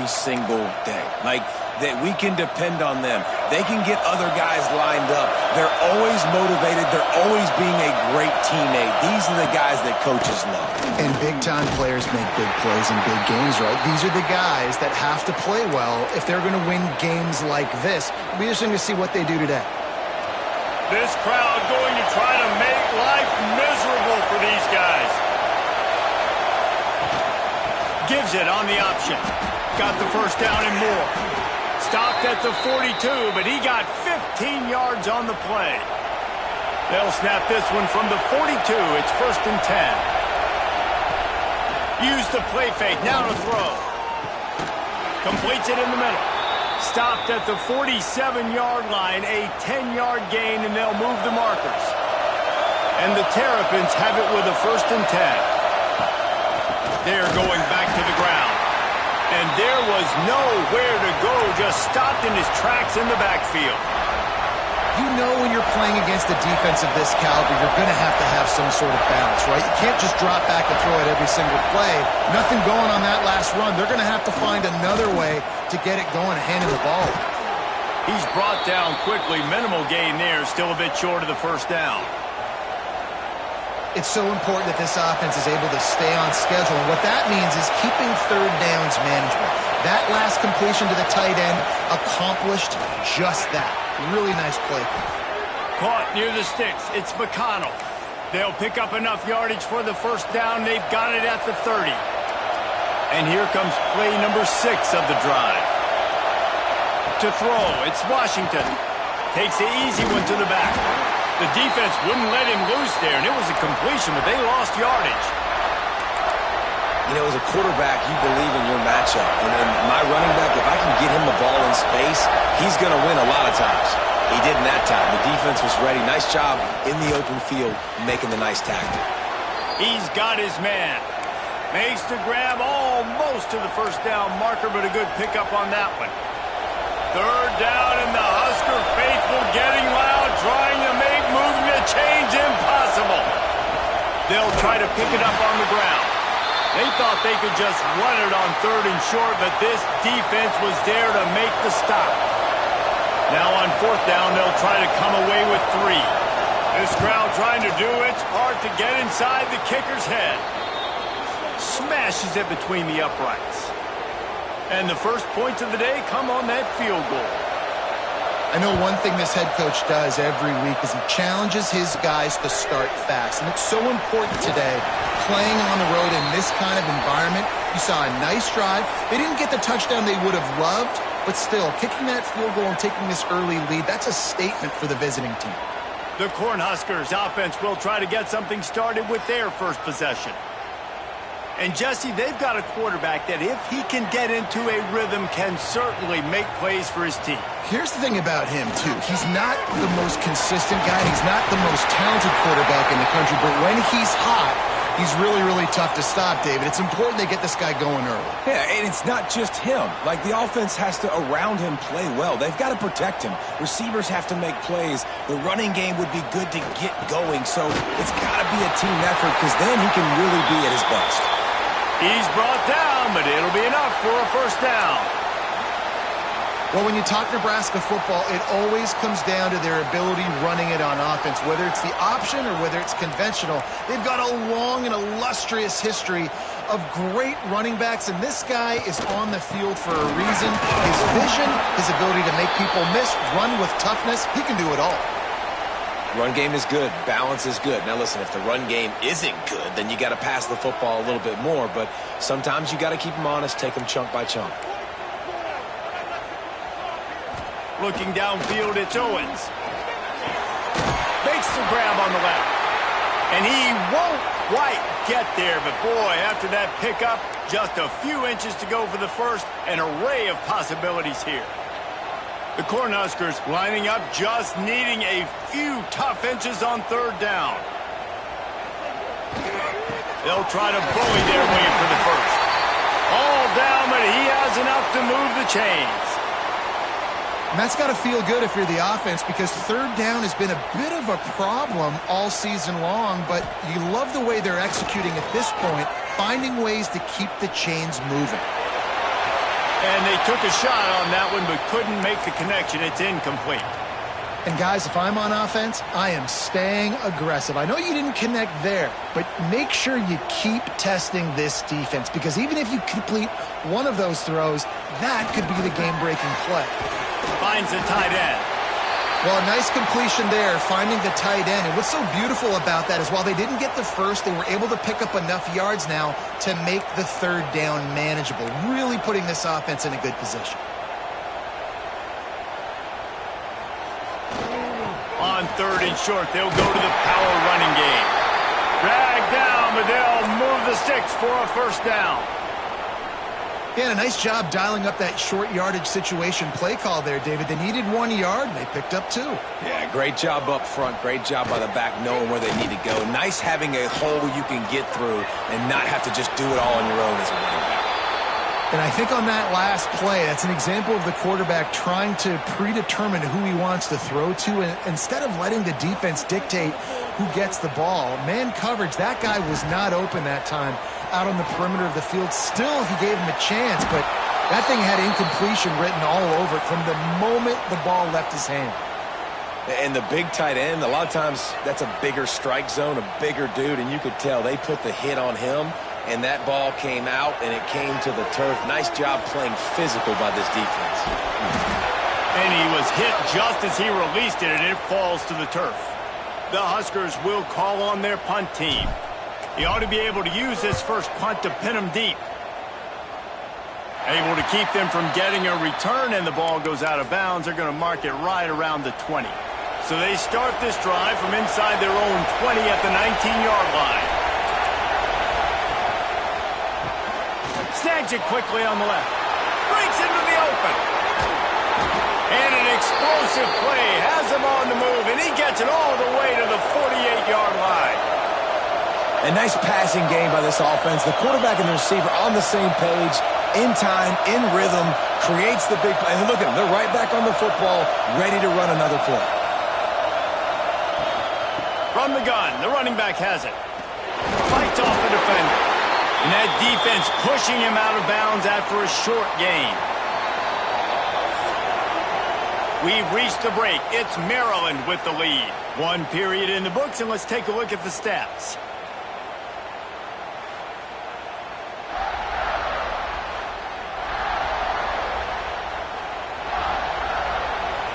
every single day. Like, that we can depend on them. They can get other guys lined up. They're always motivated. They're always being a great teammate. These are the guys that coaches love. And big-time players make big plays in big games, right? These are the guys that have to play well if they're going to win games like this. It'll be interesting to see what they do today. This crowd going to try to make life miserable for these guys. Gives it on the option. Got the first down and more. Stopped at the 42, but he got 15 yards on the play. They'll snap this one from the 42. It's 1st and 10. Use the play fake. Now to throw. Completes it in the middle. Stopped at the 47-yard line. A 10-yard gain, and they'll move the markers. And the Terrapins have it with a 1st and 10. They're going back to the ground. And there was nowhere to go, just stopped in his tracks in the backfield. You know when you're playing against a defense of this caliber, you're going to have some sort of balance, right? You can't just drop back and throw it every single play. Nothing going on that last run. They're going to have to find another way to get it going and handing the ball. He's brought down quickly. Minimal gain there, still a bit short of the 1st down. It's so important that this offense is able to stay on schedule. And what that means is keeping 3rd downs management. That last completion to the tight end accomplished just that. Really nice play. Caught near the sticks. It's McConnell. They'll pick up enough yardage for the 1st down. They've got it at the 30. And here comes play number 6 of the drive. To throw, it's Washington. Takes the easy one to the back. The defense wouldn't let him loose there, and it was a completion, but they lost yardage. You know, as a quarterback, you believe in your matchup. And then my running back, if I can get him the ball in space, he's going to win a lot of times. He did in that time. The defense was ready. Nice job in the open field making the nice tackle. He's got his man. Makes the grab almost to the 1st down marker, but a good pickup on that one. 3rd down, and the Husker faithful getting loud, trying to make moving the chains impossible. They'll try to pick it up on the ground. They thought they could just run it on 3rd and short, but this defense was there to make the stop. Now on 4th down, they'll try to come away with 3. This crowd trying to do its part to get inside the kicker's head. Smashes it between the uprights. And the first points of the day come on that field goal. I know one thing this head coach does every week is he challenges his guys to start fast. And it's so important today, playing on the road in this kind of environment. You saw a nice drive. They didn't get the touchdown they would have loved, but still, kicking that field goal and taking this early lead, that's a statement for the visiting team. The Cornhuskers offense will try to get something started with their first possession. And, Jesse, they've got a quarterback that if he can get into a rhythm can certainly make plays for his team. Here's the thing about him, too. He's not the most consistent guy. He's not the most talented quarterback in the country. But when he's hot, he's really, really tough to stop, David. It's important they get this guy going early. Yeah, and it's not just him. Like, the offense has to, around him, play well. They've got to protect him. Receivers have to make plays. The running game would be good to get going. So it's got to be a team effort because then he can really be at his best. He's brought down, but it'll be enough for a 1st down. Well, when you talk Nebraska football, it always comes down to their ability running it on offense. Whether it's the option or whether it's conventional, they've got a long and illustrious history of great running backs, and this guy is on the field for a reason. His vision, his ability to make people miss, run with toughness, he can do it all. Run game is good. Balance is good. Now, listen, if the run game isn't good, then you got to pass the football a little bit more. But sometimes you got to keep them honest, take them chunk by chunk. Looking downfield, it's Owens. Makes the grab on the left. And he won't quite get there. But, boy, after that pickup, just a few inches to go for the first. An array of possibilities here. The Cornhuskers lining up, just needing a few tough inches on 3rd down. They'll try to bully their way for the first. All down, but he has enough to move the chains. And that's got to feel good if you're the offense, because 3rd down has been a bit of a problem all season long, but you love the way they're executing at this point, finding ways to keep the chains moving. And they took a shot on that one but couldn't make the connection. It's incomplete. And guys, if I'm on offense, I am staying aggressive. I know you didn't connect there, but make sure you keep testing this defense, because even if you complete one of those throws, that could be the game-breaking play. Finds the tight end. Well, a nice completion there, finding the tight end. And what's so beautiful about that is while they didn't get the first, they were able to pick up enough yards now to make the third down manageable, really putting this offense in a good position. On 3rd and short, they'll go to the power running game. Dragged down, but they'll move the sticks for a first down. Yeah, and a nice job dialing up that short yardage situation play call there, David. They needed 1 yard, and they picked up 2. Yeah, great job up front. Great job by the back knowing where they need to go. Nice having a hole you can get through and not have to just do it all on your own as a running back. And I think on that last play, that's an example of the quarterback trying to predetermine who he wants to throw to, and instead of letting the defense dictate who gets the ball. Man coverage, that guy was not open that time out on the perimeter of the field. Still, he gave him a chance, but that thing had incompletion written all over it from the moment the ball left his hand. And the big tight end, a lot of times that's a bigger strike zone, a bigger dude, and you could tell they put the hit on him, and that ball came out, and it came to the turf. Nice job playing physical by this defense. And he was hit just as he released it, and it falls to the turf. The Huskers will call on their punt team. He ought to be able to use this first punt to pin them deep. Able to keep them from getting a return, and the ball goes out of bounds. They're going to mark it right around the 20. So they start this drive from inside their own 20 at the 19-yard line. Snags it quickly on the left. Breaks into the open. And an explosive play has him on the move, and he gets it all the way to the 48-yard line. A nice passing game by this offense. The quarterback and the receiver on the same page, in time, in rhythm, creates the big play. And look at them. They're right back on the football, ready to run another play. From the gun, the running back has it. Fights off the defender. And that defense pushing him out of bounds after a short gain. We've reached the break. It's Maryland with the lead. 1 period in the books, and let's take a look at the stats.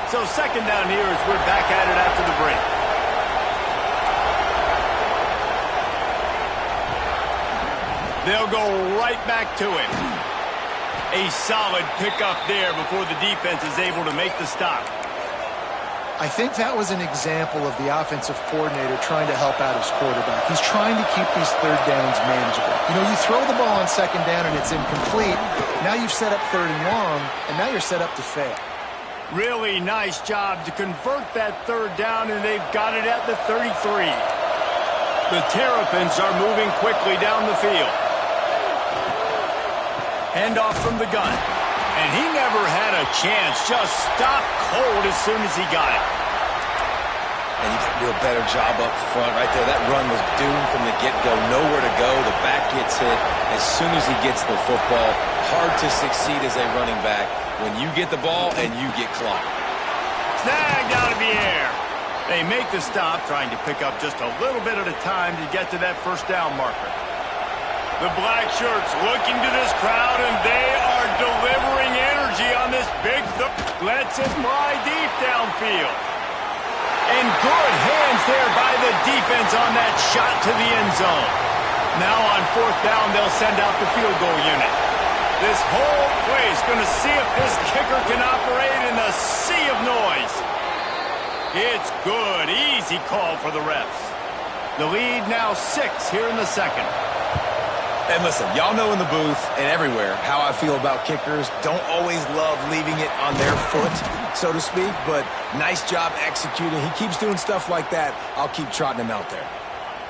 So second down here as we're back at it after the break. They'll go right back to him. A solid pickup there before the defense is able to make the stop. I think that was an example of the offensive coordinator trying to help out his quarterback. He's trying to keep these third downs manageable. You know, you throw the ball on second down and it's incomplete. Now you've set up 3rd and long, and now you're set up to fail. Really nice job to convert that 3rd down, and they've got it at the 33. The Terrapins are moving quickly down the field. Handoff from the gun. And he never had a chance. Just stopped cold as soon as he got it. And you got to do a better job up front right there. That run was doomed from the get-go. Nowhere to go. The back gets hit as soon as he gets the football. Hard to succeed as a running back when you get the ball and you get clocked. Snagged out of the air. They make the stop, trying to pick up just a little bit at a time to get to that first down marker. The black shirts looking to this crowd, and they are delivering energy on this big lets it fly deep downfield. And good hands there by the defense on that shot to the end zone. Now on 4th down, they'll send out the field goal unit. This whole place going to see if this kicker can operate in the sea of noise. It's good. Easy call for the refs. The lead now 6 here in the second. And listen, y'all know in the booth and everywhere how I feel about kickers. Don't always love leaving it on their foot, so to speak, but nice job executing. He keeps doing stuff like that. I'll keep trotting him out there.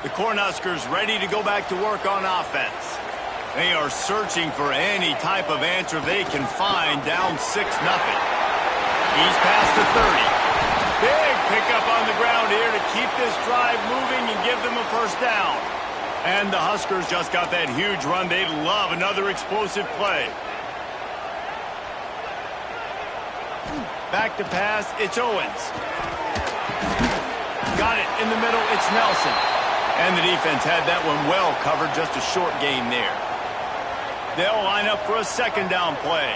The Cornhuskers ready to go back to work on offense. They are searching for any type of answer they can find, down 6-0. He's past the 30. Big pickup on the ground here to keep this drive moving and give them a first down. And the Huskers just got that huge run. They'd love another explosive play. Back to pass, it's Owens. Got it in the middle, it's Nelson. And the defense had that one well covered, just a short gain there. They'll line up for a second down play.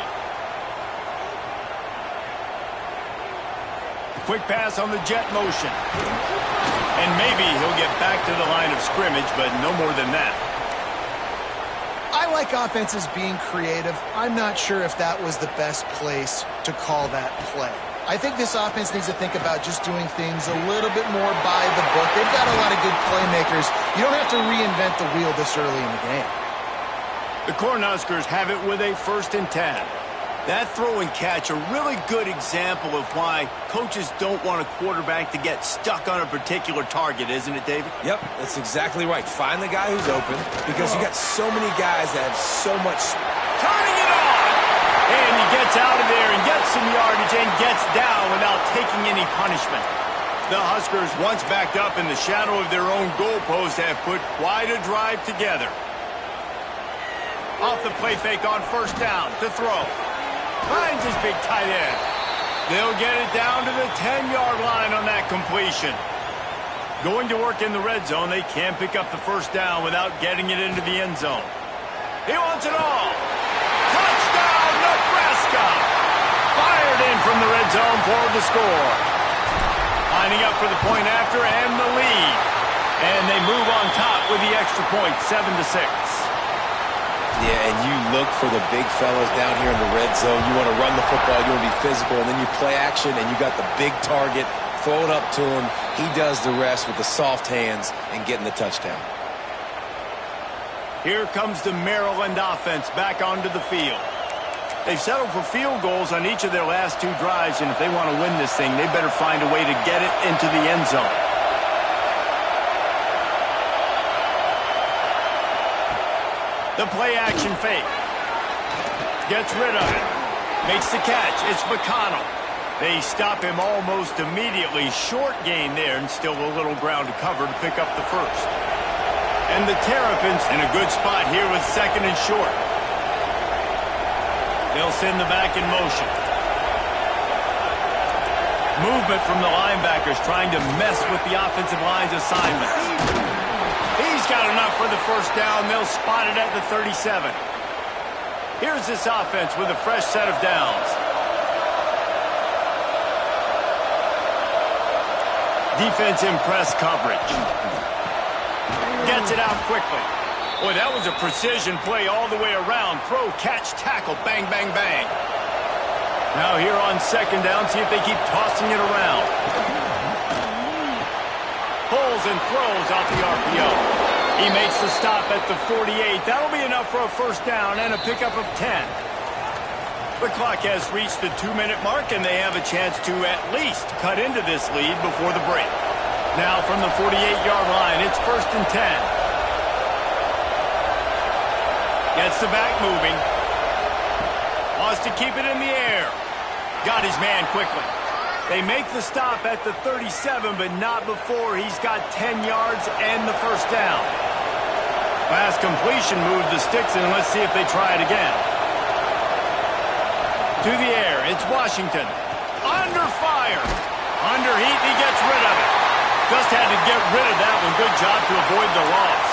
Quick pass on the jet motion. And maybe he'll get back to the line of scrimmage, but no more than that. I like offenses being creative. I'm not sure if that was the best place to call that play. I think this offense needs to think about just doing things a little bit more by the book. They've got a lot of good playmakers. You don't have to reinvent the wheel this early in the game. The Cornhuskers have it with a 1st and 10. That throw and catch, a really good example of why coaches don't want a quarterback to get stuck on a particular target, isn't it, David? Yep, that's exactly right. Find the guy who's open because you got so many guys that have so much. Turning it on! And he gets out of there and gets some yardage and gets down without taking any punishment. The Huskers, once backed up in the shadow of their own goalpost, have put quite a drive together. Off the play fake on 1st down to throw. Finds his big tight end. They'll get it down to the 10-yard line on that completion. Going to work in the red zone, they can't pick up the 1st down without getting it into the end zone. He wants it all. Touchdown, Nebraska! Fired in from the red zone for the score. Lining up for the point after and the lead. And they move on top with the extra point, 7-6. Yeah, and you look for the big fellas down here in the red zone. You want to run the football, you want to be physical, and then you play action, and you got the big target. Throw it up to him. He does the rest with the soft hands and getting the touchdown. Here comes the Maryland offense back onto the field. They've settled for field goals on each of their last 2 drives, and if they want to win this thing, they better find a way to get it into the end zone. The play-action fake. Gets rid of it. Makes the catch. It's McConnell. They stop him almost immediately. Short gain there and still a little ground to cover to pick up the 1st. And the Terrapins in a good spot here with 2nd and short. They'll send the back in motion. Movement from the linebackers trying to mess with the offensive line's assignments. He's got enough for the 1st down. They'll spot it at the 37. Here's this offense with a fresh set of downs. Defense in press coverage. Gets it out quickly. Boy, that was a precision play all the way around. Throw, catch, tackle, bang, bang, bang. Now here on 2nd down, see if they keep tossing it around. Pulls and throws out the RPO. He makes the stop at the 48. That'll be enough for a 1st down and a pickup of 10. The clock has reached the 2-minute mark, and they have a chance to at least cut into this lead before the break. Now from the 48-yard line, it's 1st and 10. Gets the back moving. Wants to keep it in the air. Got his man quickly. They make the stop at the 37, but not before he's got 10 yards and the 1st down. Last completion moved the sticks, and let's see if they try it again. To the air, it's Washington. Under fire. Under heat, he gets rid of it. Just had to get rid of that one. Good job to avoid the loss.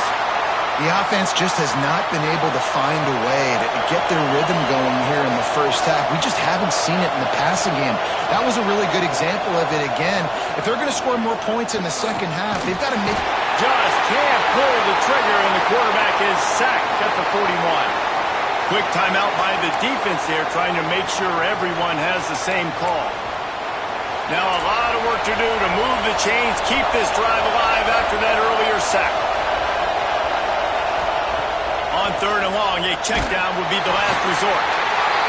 The offense just has not been able to find a way to get their rhythm going here in the 1st half. We just haven't seen it in the passing game. That was a really good example of it again. If they're going to score more points in the 2nd half, they've got to make... Just can't pull the trigger, and the quarterback is sacked at the 41. Quick timeout by the defense there, trying to make sure everyone has the same call. Now a lot of work to do to move the chains, keep this drive alive after that earlier sack. On 3rd and long, a check down would be the last resort.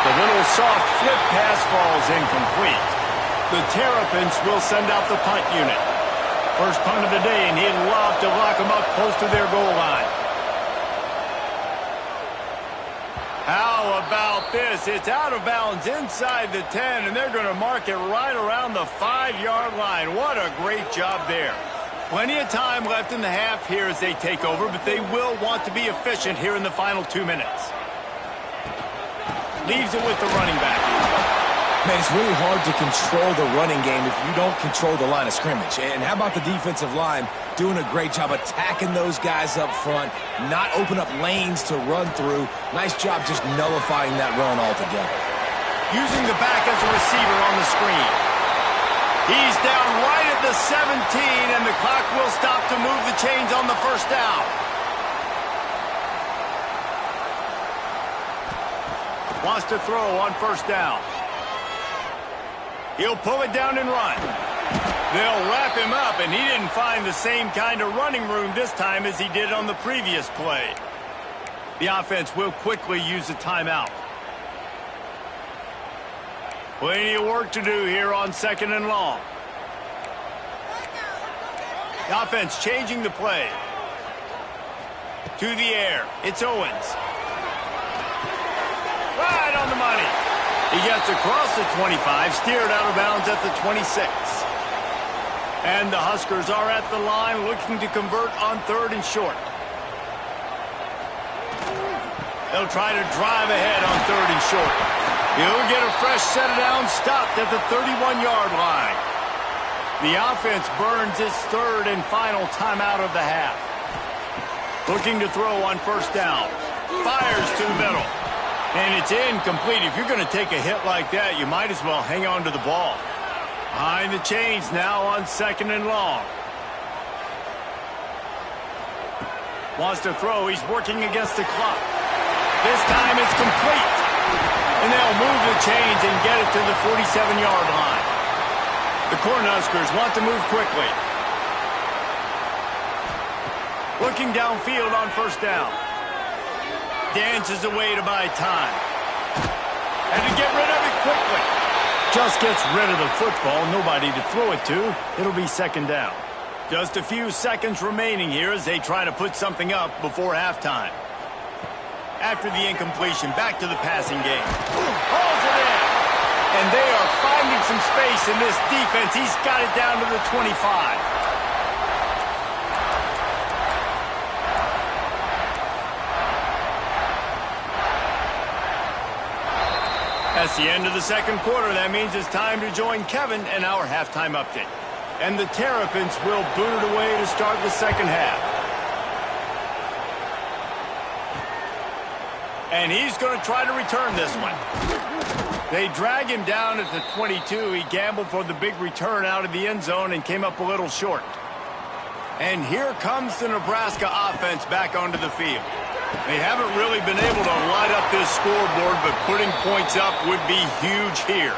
The little soft flip pass falls incomplete. The Terrapins will send out the punt unit. First punt of the day, and he'd love to lock them up close to their goal line. How about this? It's out of bounds inside the 10, and they're going to mark it right around the 5-yard line. What a great job there. Plenty of time left in the half here as they take over, but they will want to be efficient here in the final 2 minutes. Leaves it with the running back. Man, it's really hard to control the running game if you don't control the line of scrimmage. And how about the defensive line doing a great job attacking those guys up front, not open up lanes to run through. Nice job just nullifying that run altogether. Using the back as a receiver on the screen. He's down right at the 17, and the clock will stop to move the chains on the first down. Wants to throw on first down. He'll pull it down and run. They'll wrap him up, and he didn't find the same kind of running room this time as he did on the previous play. The offense will quickly use a timeout. Plenty of work to do here on 2nd and long. The offense changing the play. To the air. It's Owens. Right on the money. He gets across the 25, steered out of bounds at the 26. And the Huskers are at the line looking to convert on 3rd and short. They'll try to drive ahead on 3rd and short. He'll get a fresh set of downs stopped at the 31-yard line. The offense burns its 3rd and final timeout of the half. Looking to throw on first down. Fires to the middle. And it's incomplete. If you're going to take a hit like that, you might as well hang on to the ball. Behind the chains now on 2nd and long. Wants to throw. He's working against the clock. This time it's complete. And they'll move the chains and get it to the 47-yard line. The Cornhuskers want to move quickly. Looking downfield on first down. Dances away to buy time. And to get rid of it quickly. Just gets rid of the football. Nobody to throw it to. It'll be 2nd down. Just a few seconds remaining here as they try to put something up before halftime. After the incompletion, back to the passing game. Hauls it in. And they are finding some space in this defense. He's got it down to the 25. That's the end of the 2nd quarter. That means it's time to join Kevin and our halftime update. And the Terrapins will boot it away to start the 2nd half. And he's going to try to return this one. They drag him down at the 22. He gambled for the big return out of the end zone and came up a little short. And here comes the Nebraska offense back onto the field. They haven't really been able to light up this scoreboard, but putting points up would be huge here.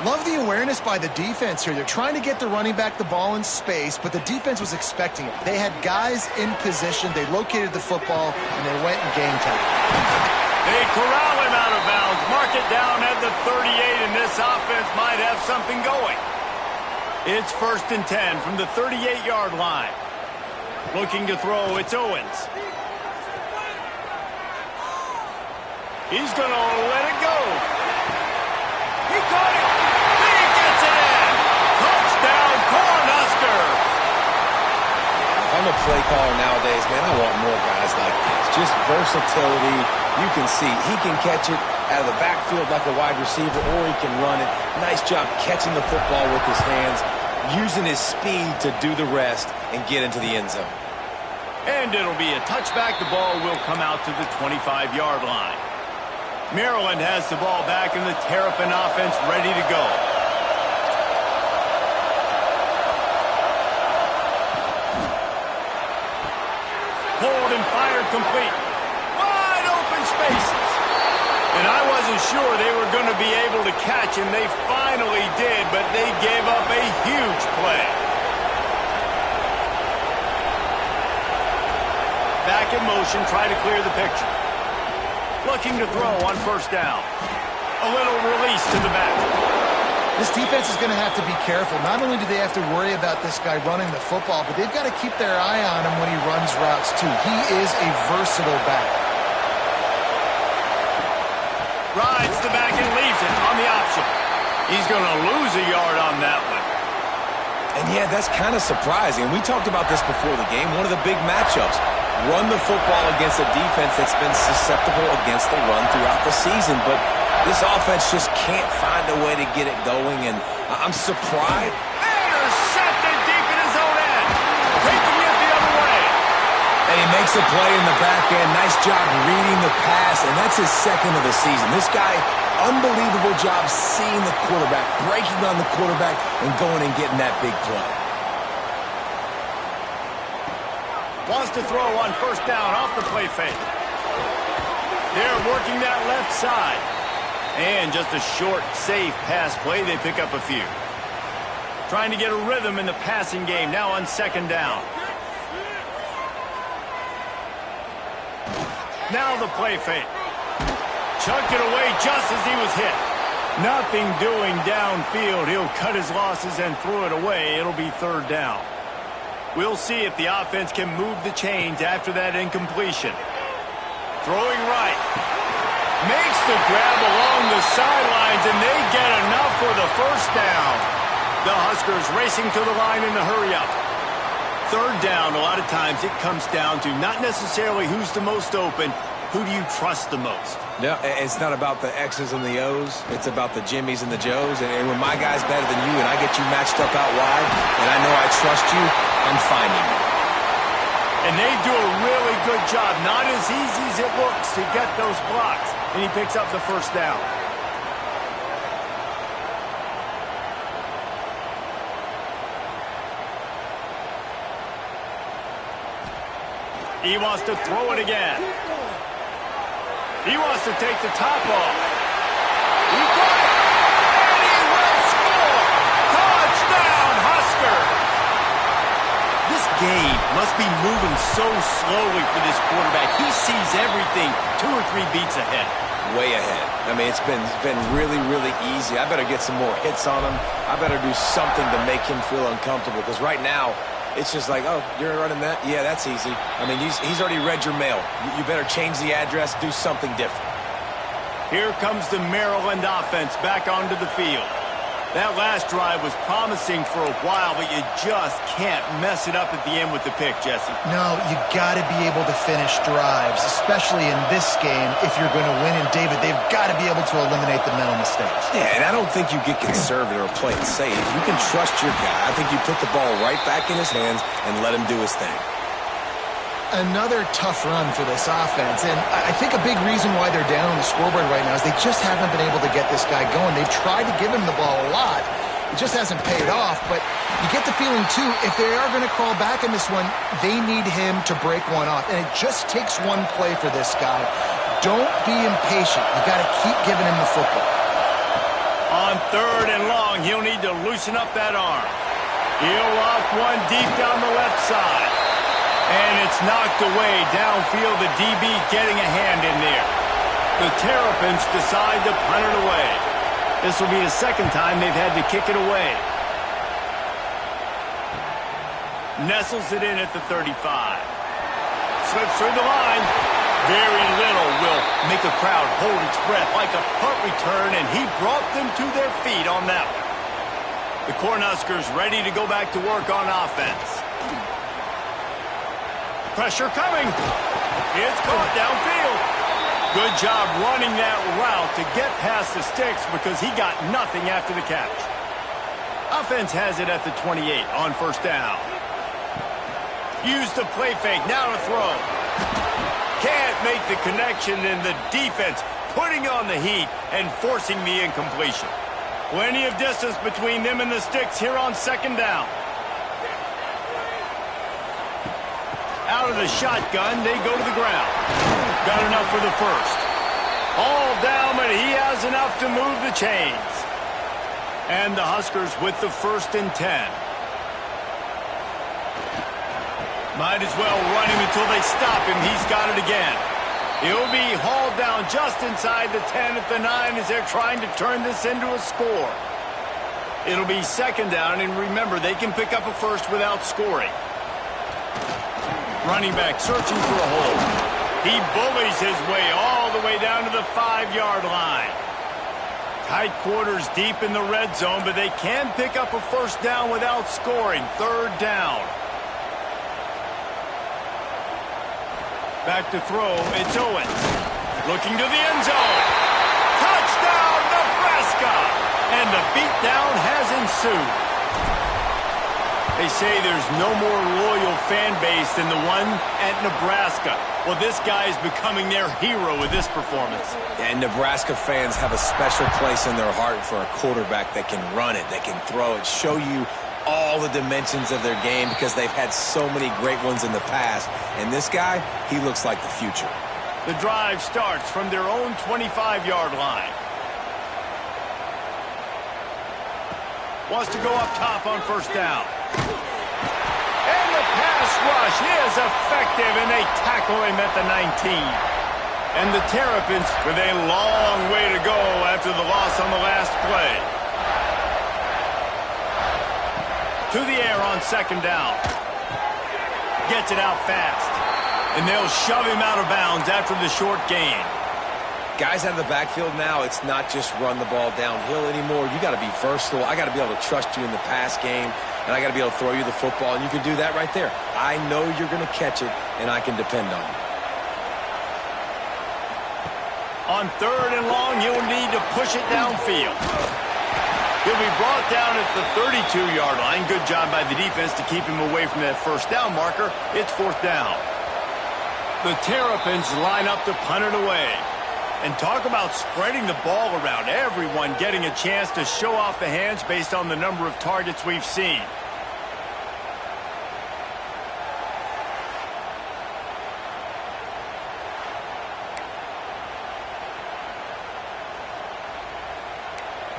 Love the awareness by the defense here. They're trying to get the running back the ball in space, but the defense was expecting it. They had guys in position. They located the football, and they went and game time. They corral him out of bounds, mark it down at the 38, and this offense might have something going. It's 1st and 10 from the 38-yard line. Looking to throw, it's Owens. He's going to let it go. He caught it. He gets it in. Touchdown, Cornhuskers. If I'm a play caller nowadays, man, I want more guys like this. Just versatility. You can see he can catch it out of the backfield like a wide receiver, or he can run it. Nice job catching the football with his hands, using his speed to do the rest and get into the end zone. And it'll be a touchback. The ball will come out to the 25-yard line. Maryland has the ball back and the Terrapin offense ready to go. Pulled and fired complete. Wide open spaces. And I wasn't sure they were going to be able to catch, and they finally did, but they gave up a huge play. Back in motion, try to clear the picture. Looking to throw on first down. A little release to the back. This defense is going to have to be careful. Not only do they have to worry about this guy running the football, but they've got to keep their eye on him when he runs routes, too. He is a versatile back. Rides the back and leaves it on the option. He's going to lose a yard on that one. And yeah, that's kind of surprising. We talked about this before the game. One of the big matchups. Run the football against a defense that's been susceptible against the run throughout the season. But This offense just can't find a way to get it going, and I'm surprised. Intercepted deep in his own end. Taking it the other way. And he makes a play in the back end. Nice job reading the pass, and that's his second of the season. This guy, unbelievable job seeing the quarterback, breaking on the quarterback, and going and getting that big play. Wants to throw on first down off the play fake. They're working that left side. And just a short, safe pass play. They pick up a few. Trying to get a rhythm in the passing game now on second down. Now the play fake. Chucked it away just as he was hit. Nothing doing downfield. He'll cut his losses and throw it away. It'll be third down. We'll see if the offense can move the chains after that incompletion. Throwing right. Makes the grab along the sidelines, and they get enough for the first down. The Huskers racing to the line in the hurry-up. Third down, a lot of times it comes down to not necessarily who's the most open, who do you trust the most? No, it's not about the X's and the O's. It's about the Jimmies and the Joes. And when my guy's better than you and I get you matched up out wide, and I know I trust you, I'm finding you. And they do a really good job. Not as easy as it looks to get those blocks. And he picks up the first down. He wants to throw it again. He wants to take the top off. He got it. And he will score. Touchdown, Huskers. This game must be moving so slowly for this quarterback. He sees everything 2 or 3 beats ahead. Way ahead. I mean, it's been really, really easy. I better get some more hits on him. I better do something to make him feel uncomfortable, because right now, it's just like, oh, you're running that? Yeah, that's easy. I mean, he's already read your mail. You better change the address, do something different. Here comes the Maryland offense back onto the field. That last drive was promising for a while, but you just can't mess it up at the end with the pick, Jesse. No, you got to be able to finish drives, especially in this game if you're going to win. And, David, they've got to be able to eliminate the mental mistakes. Yeah, and I don't think you get conservative or play it safe. You can trust your guy. I think you put the ball right back in his hands and let him do his thing. Another tough run for this offense, and I think a big reason why they're down on the scoreboard right now is they just haven't been able to get this guy going. They've tried to give him the ball a lot. It just hasn't paid off, but you get the feeling, too, if they are going to crawl back in this one, they need him to break one off, and it just takes one play for this guy. Don't be impatient. You got to keep giving him the football. On third and long, he'll need to loosen up that arm. He'll loft one deep down the left side. And it's knocked away downfield. The DB getting a hand in there. The Terrapins decide to punt it away. This will be the second time they've had to kick it away. Nestles it in at the 35. Slips through the line. Very little will make a crowd hold its breath like a punt return, and he brought them to their feet on that one. The Cornhuskers ready to go back to work on offense. Pressure coming. It's caught downfield. Good job running that route to get past the sticks because he got nothing after the catch. Offense has it at the 28 on first down. Use the play fake. Now to throw. Can't make the connection, and the defense putting on the heat and forcing the incompletion. Plenty of distance between them and the sticks here on second down. Out of the shotgun, they go to the ground. Got enough for the first. All down, but he has enough to move the chains. And the Huskers with the 1st and 10. Might as well run him until they stop him. He's got it again. He'll be hauled down just inside the 10 at the 9 as they're trying to turn this into a score. It'll be second down, and remember, they can pick up a first without scoring. Running back searching for a hole. He bullies his way all the way down to the 5-yard line. Tight quarters deep in the red zone, but they can pick up a first down without scoring. Third down. Back to throw, it's Owens. Looking to the end zone. Touchdown! beatdown has ensued. They say there's no more loyal fan base than the one at Nebraska. Well, this guy is becoming their hero with this performance. And Nebraska fans have a special place in their heart for a quarterback that can run it, that can throw it, show you all the dimensions of their game because they've had so many great ones in the past. And this guy, he looks like the future. The drive starts from their own 25-yard line. Wants to go up top on first down. And the pass rush is effective, and they tackle him at the 19. And the Terrapins with a long way to go after the loss on the last play. To the air on second down. Gets it out fast. And they'll shove him out of bounds after the short gain. Guys out of the backfield now, it's not just run the ball downhill anymore. You got to be versatile. I got to be able to trust you in the pass game, and I got to be able to throw you the football, and you can do that right there. I know you're going to catch it, and I can depend on you. On third and long, he'll need to push it downfield. He'll be brought down at the 32-yard line. Good job by the defense to keep him away from that first down marker. It's fourth down. The Terrapins line up to punt it away. And talk about spreading the ball around. Everyone getting a chance to show off the hands based on the number of targets we've seen.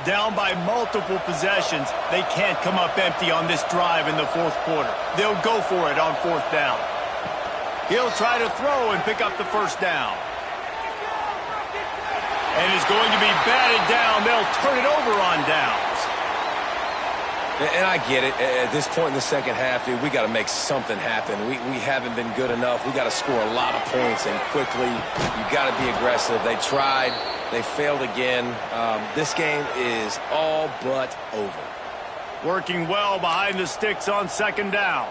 Down by multiple possessions, they can't come up empty on this drive in the fourth quarter. They'll go for it on fourth down. He'll try to throw and pick up the first down. And is going to be batted down. They'll turn it over on downs. And I get it. At this point in the second half, dude, we got to make something happen. We haven't been good enough. We got to score a lot of points, and quickly. You got to be aggressive. They tried. They failed again. This game is all but over. Working well behind the sticks on second down.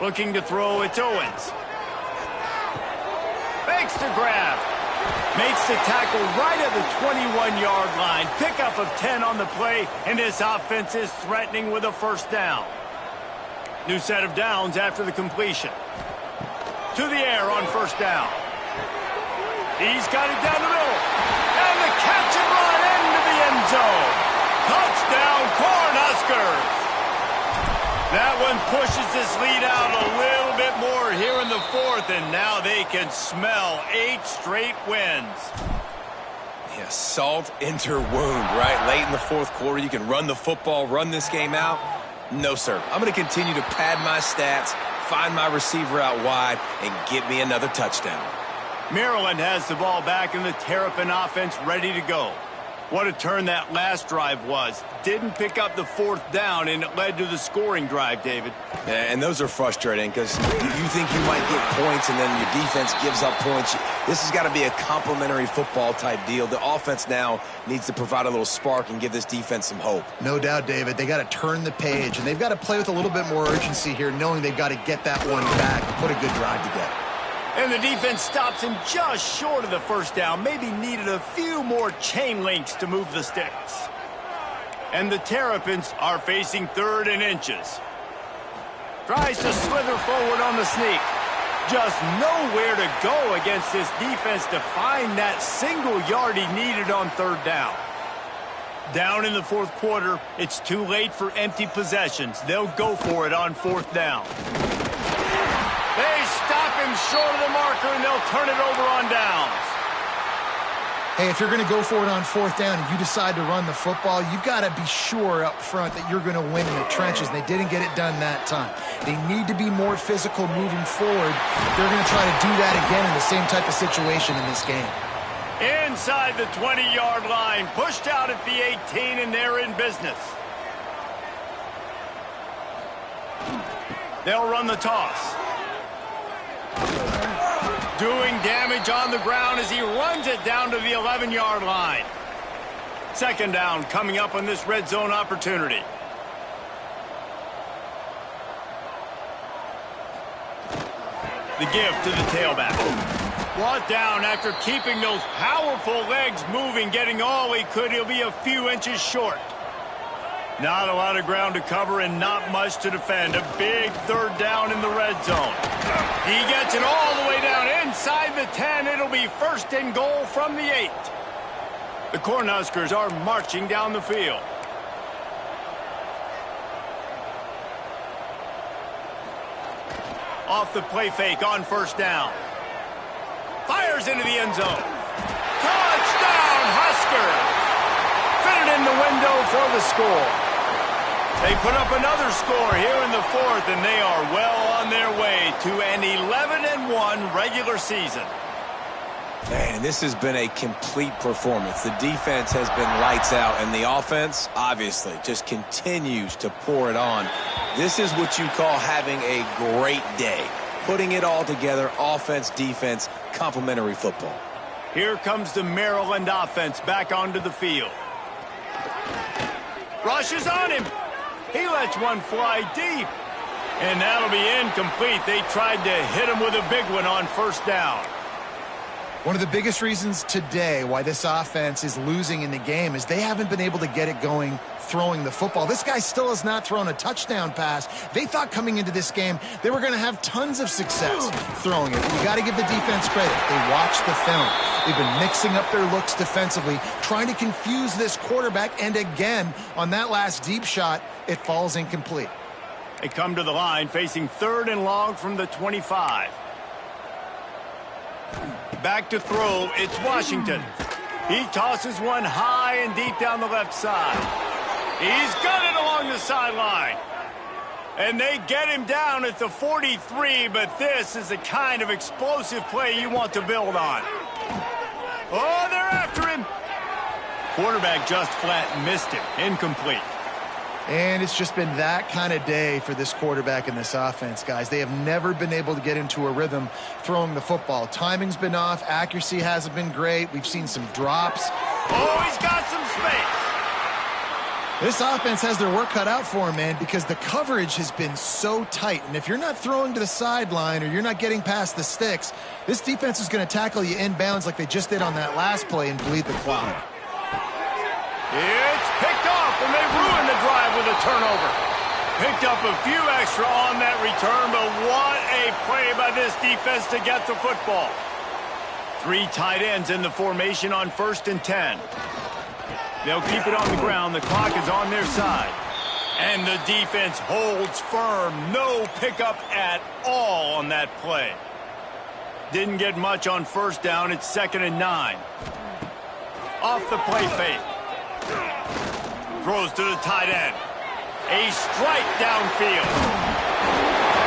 Looking to throw, it's Owens. Fakes the grab. Makes the tackle right at the 21-yard line. Pickup of 10 on the play, and this offense is threatening with a first down. New set of downs after the completion. To the air on first down. He's got it down the middle. And the catch and run into the end zone. Touchdown, Cornhuskers. That one pushes this lead out a little bit more here in the fourth, and now they can smell 8 straight wins. Yeah, salt into wound, right? Late in the fourth quarter, you can run the football, run this game out. No, sir. I'm going to continue to pad my stats, find my receiver out wide, and get me another touchdown. Maryland has the ball back, and the Terrapin offense ready to go. What a turn that last drive was. Didn't pick up the fourth down, and it led to the scoring drive, David. Yeah, and those are frustrating because you think you might get points, and then your defense gives up points. This has got to be a complementary football type deal. The offense now needs to provide a little spark and give this defense some hope. No doubt, David. They got to turn the page, and they've got to play with a little bit more urgency here, knowing they've got to get that one back and put a good drive together. And the defense stops him just short of the first down. Maybe needed a few more chain links to move the sticks. And the Terrapins are facing third and inches. Tries to slither forward on the sneak. Just nowhere to go against this defense to find that single yard he needed on third down. Down in the fourth quarter, it's too late for empty possessions. They'll go for it on fourth down. They stop him short of the marker, and they'll turn it over on downs. Hey, if you're going to go for it on fourth down and you decide to run the football, you've got to be sure up front that you're going to win in the trenches. And they didn't get it done that time. They need to be more physical moving forward. They're going to try to do that again in the same type of situation in this game. Inside the 20-yard line, pushed out at the 18, and they're in business. They'll run the toss. Doing damage on the ground as he runs it down to the 11-yard line. Second down coming up on this red zone opportunity. The give to the tailback. Brought down after keeping those powerful legs moving, getting all he could. He'll be a few inches short. Not a lot of ground to cover and not much to defend. A big third down in the red zone. He gets it all the way down inside the 10. It'll be first and goal from the 8. The Cornhuskers are marching down the field. Off the play fake on first down. Fires into the end zone. Touchdown, Huskers! Fitted in the window for the score. They put up another score here in the 4th, and they are well on their way to an 11-1 regular season. Man, this has been a complete performance. The defense has been lights out, and the offense, obviously, just continues to pour it on. This is what you call having a great day. Putting it all together, offense, defense, complementary football. Here comes the Maryland offense back onto the field. Rushes on him. He lets one fly deep. And that'll be incomplete. They tried to hit him with a big one on first down. One of the biggest reasons today why this offense is losing in the game is they haven't been able to get it going throwing the football. This guy still has not thrown a touchdown pass. They thought coming into this game they were going to have tons of success throwing it. But you got to give the defense credit. They watched the film. They've been mixing up their looks defensively, trying to confuse this quarterback. And again, on that last deep shot, it falls incomplete. They come to the line facing 3rd and long from the 25. Back to throw, it's Washington. He tosses one high and deep down the left side. He's got it along the sideline. And they get him down at the 43, but this is the kind of explosive play you want to build on. Oh, they're after him. Quarterback just flat missed him. Incomplete. And it's just been that kind of day for this quarterback and this offense, guys. They have never been able to get into a rhythm throwing the football. Timing's been off. Accuracy hasn't been great. We've seen some drops. Oh, he's got some space. This offense has their work cut out for him, man, because the coverage has been so tight. And if you're not throwing to the sideline or you're not getting past the sticks, this defense is going to tackle you inbounds like they just did on that last play and bleed the clock. It's picked off, and they ruined the drive with a turnover. Picked up a few extra on that return, but what a play by this defense to get the football. 3 tight ends in the formation on 1st and 10. They'll keep it on the ground. The clock is on their side. And the defense holds firm. No pickup at all on that play. Didn't get much on first down. It's 2nd and 9. Off the play fake. Throws to the tight end. A strike downfield.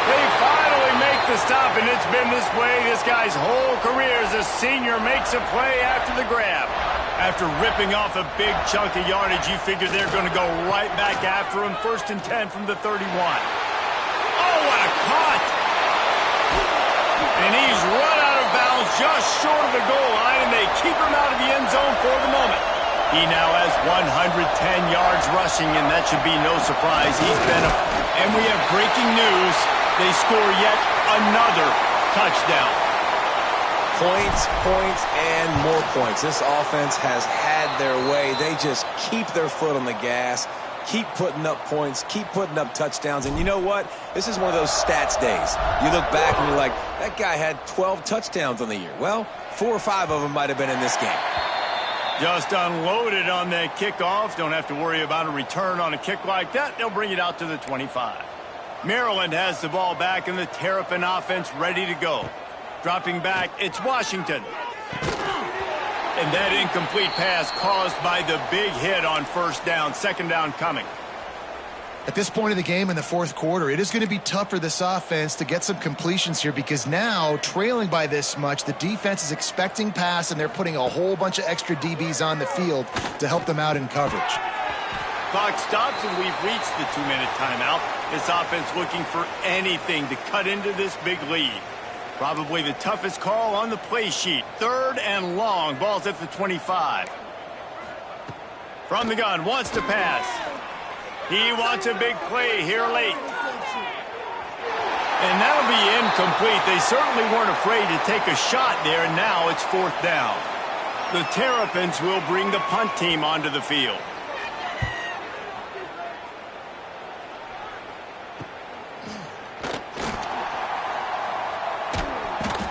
They finally make the stop, and it's been this way this guy's whole career as a senior. Makes a play after the grab. After ripping off a big chunk of yardage, you figure they're going to go right back after him. 1st and 10 from the 31. Oh, what a cut! And he's run out of bounds just short of the goal line, and they keep him out of the end zone for the moment. He now has 110 yards rushing, and that should be no surprise. And we have breaking news. They score yet another touchdown. Points, and more points. This offense has had their way. They just keep their foot on the gas, keep putting up points, keep putting up touchdowns. And you know what? This is one of those stats days. You look back and you're like, that guy had 12 touchdowns on the year. Well, 4 or 5 of them might have been in this game. Just unloaded on that kickoff. Don't have to worry about a return on a kick like that. They'll bring it out to the 25. Maryland has the ball back and the Terrapin offense ready to go. Dropping back, it's Washington. And that incomplete pass caused by the big hit on first down. 2nd down coming. At this point of the game in the 4th quarter, it is going to be tough for this offense to get some completions here because now, trailing by this much, the defense is expecting pass, and they're putting a whole bunch of extra DBs on the field to help them out in coverage. Clock stops, and we've reached the 2-minute timeout. This offense looking for anything to cut into this big lead. Probably the toughest call on the play sheet. 3rd and long. Ball's at the 25. From the gun, wants to pass. He wants a big play here late. And that'll be incomplete. They certainly weren't afraid to take a shot there, and now it's 4th down. The Terrapins will bring the punt team onto the field.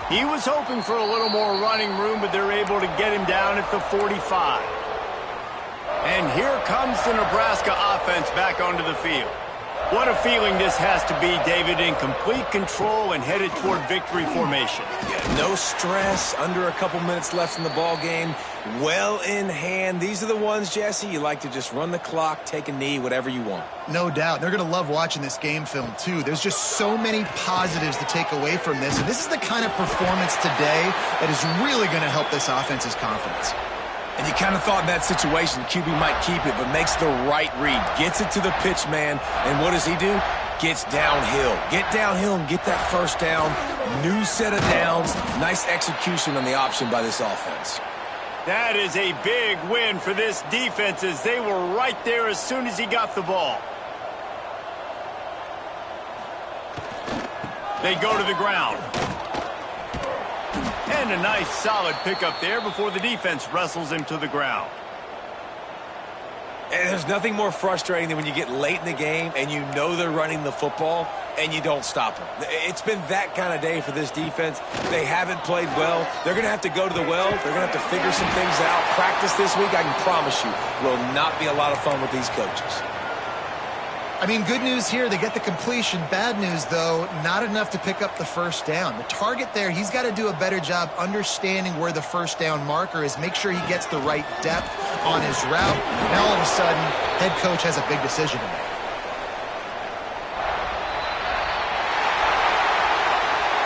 He was hoping for a little more running room, but they're able to get him down at the 45. And here comes the Nebraska offense back onto the field. What a feeling this has to be, David, in complete control and headed toward victory formation. Yeah, no stress, under a couple minutes left in the ball game, well in hand. These are the ones, Jesse, you like to just run the clock, take a knee, whatever you want. No doubt. They're going to love watching this game film, too. There's just so many positives to take away from this, and this is the kind of performance today that is really going to help this offense's confidence. And you kind of thought in that situation QB might keep it, but makes the right read. Gets it to the pitch man, and what does he do? Gets downhill. Get downhill and get that first down. New set of downs. Nice execution on the option by this offense. That is a big win for this defense as they were right there as soon as he got the ball. They go to the ground. And a nice solid pickup there before the defense wrestles him to the ground. And there's nothing more frustrating than when you get late in the game and you know they're running the football and you don't stop them. It's been that kind of day for this defense. They haven't played well. They're going to have to go to the well. They're going to have to figure some things out. Practice this week, I can promise you, will not be a lot of fun with these coaches. I mean, good news here, they get the completion. Bad news, though, not enough to pick up the first down. The target there, he's got to do a better job understanding where the first down marker is, make sure he gets the right depth on his route. Now, all of a sudden, head coach has a big decision to make.